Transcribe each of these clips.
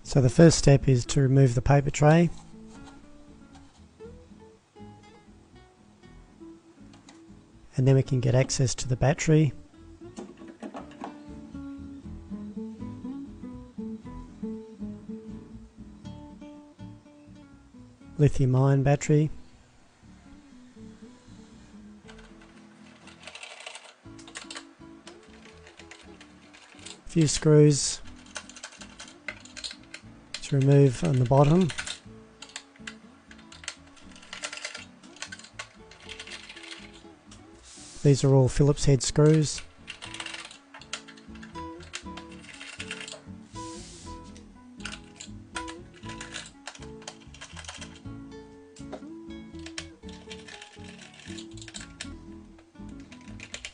So the first step is to remove the paper tray. And then we can get access to the battery. Lithium-ion battery. A few screws to remove on the bottom. These are all Phillips head screws.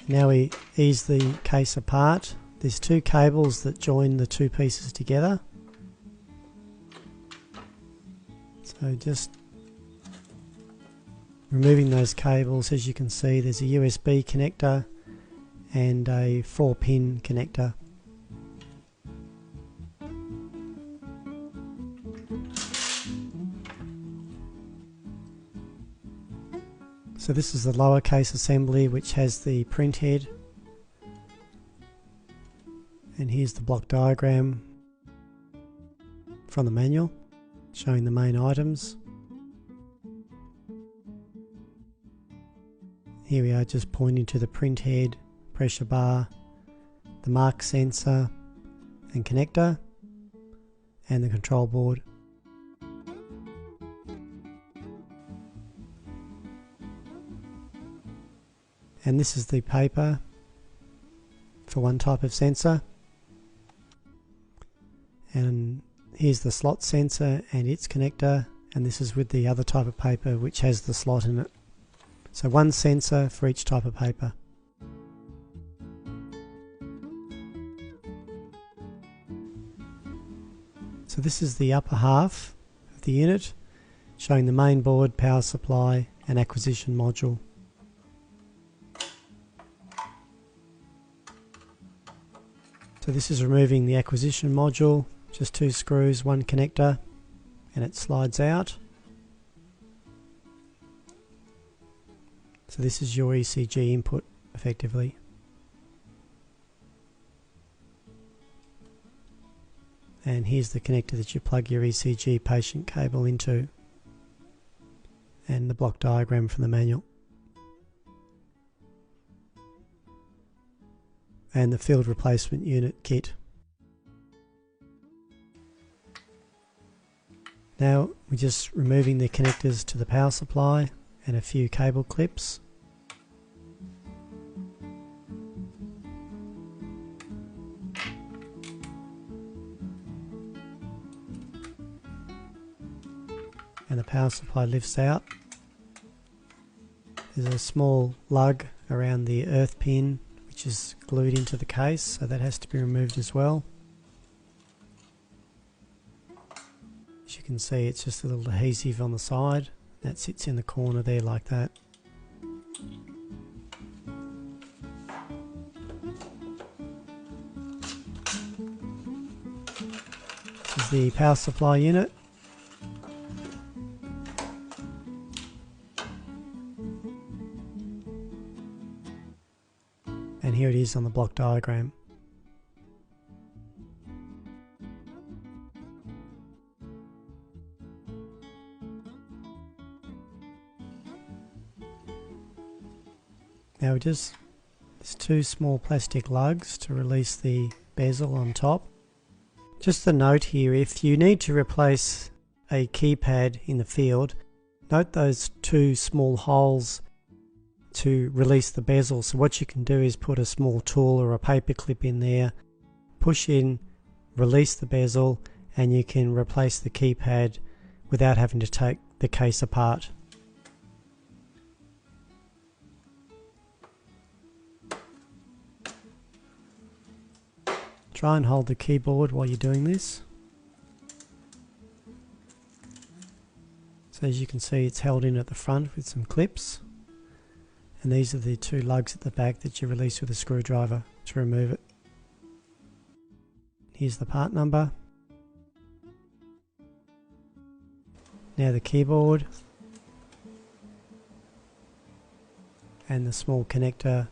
Now we ease the case apart. There's two cables that join the two pieces together. So just removing those cables, as you can see there's a USB connector and a 4-pin connector. So this is the lower case assembly, which has the print head, and here's the block diagram from the manual showing the main items. Here we are just pointing to the print head, pressure bar, the mark sensor and connector, and the control board. And this is the paper for one type of sensor. And here's the slot sensor and its connector, and this is with the other type of paper which has the slot in it. So one sensor for each type of paper. So this is the upper half of the unit, showing the main board, power supply and acquisition module. So this is removing the acquisition module, just two screws, one connector, and it slides out. So this is your ECG input effectively. And here's the connector that you plug your ECG patient cable into, and the block diagram from the manual. And the field replacement unit kit. Now we're just removing the connectors to the power supply and a few cable clips. And the power supply lifts out. There's a small lug around the earth pin which is glued into the case, so that has to be removed as well. As you can see, it's just a little adhesive on the side that sits in the corner there like that. This is the power supply unit. And here it is on the block diagram. Now there's two small plastic lugs to release the bezel on top. Just a note here, if you need to replace a keypad in the field, note those two small holes to release the bezel. So what you can do is put a small tool or a paper clip in there, push in, release the bezel, and you can replace the keypad without having to take the case apart. Try and hold the keyboard while you're doing this. So as you can see, it's held in at the front with some clips. And these are the two lugs at the back that you release with a screwdriver to remove it. Here's the part number. Now the keyboard and the small connector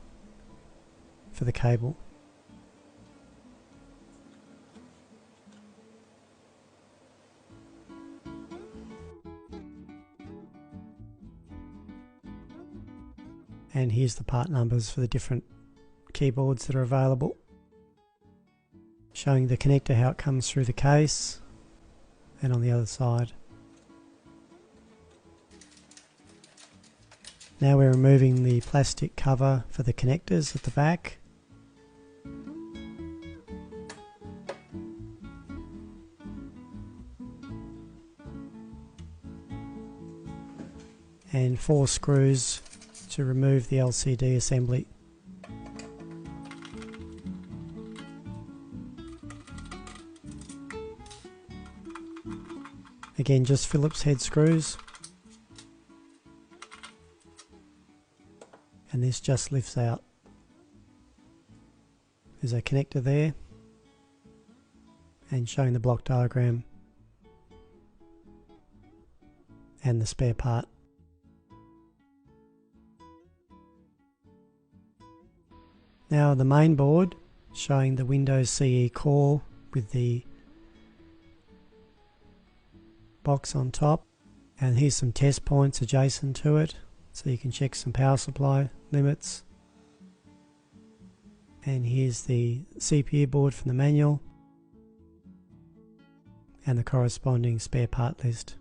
for the cable. And here's the part numbers for the different keyboards that are available, showing the connector, how it comes through the case, and on the other side. Now we're removing the plastic cover for the connectors at the back. And 4 screws to remove the LCD assembly. Again, just Phillips head screws. And this just lifts out. There's a connector there, and showing the block diagram and the spare part. Now the main board, showing the Windows CE core with the box on top, and here's some test points adjacent to it, so you can check some power supply limits. And here's the CPU board from the manual and the corresponding spare part list.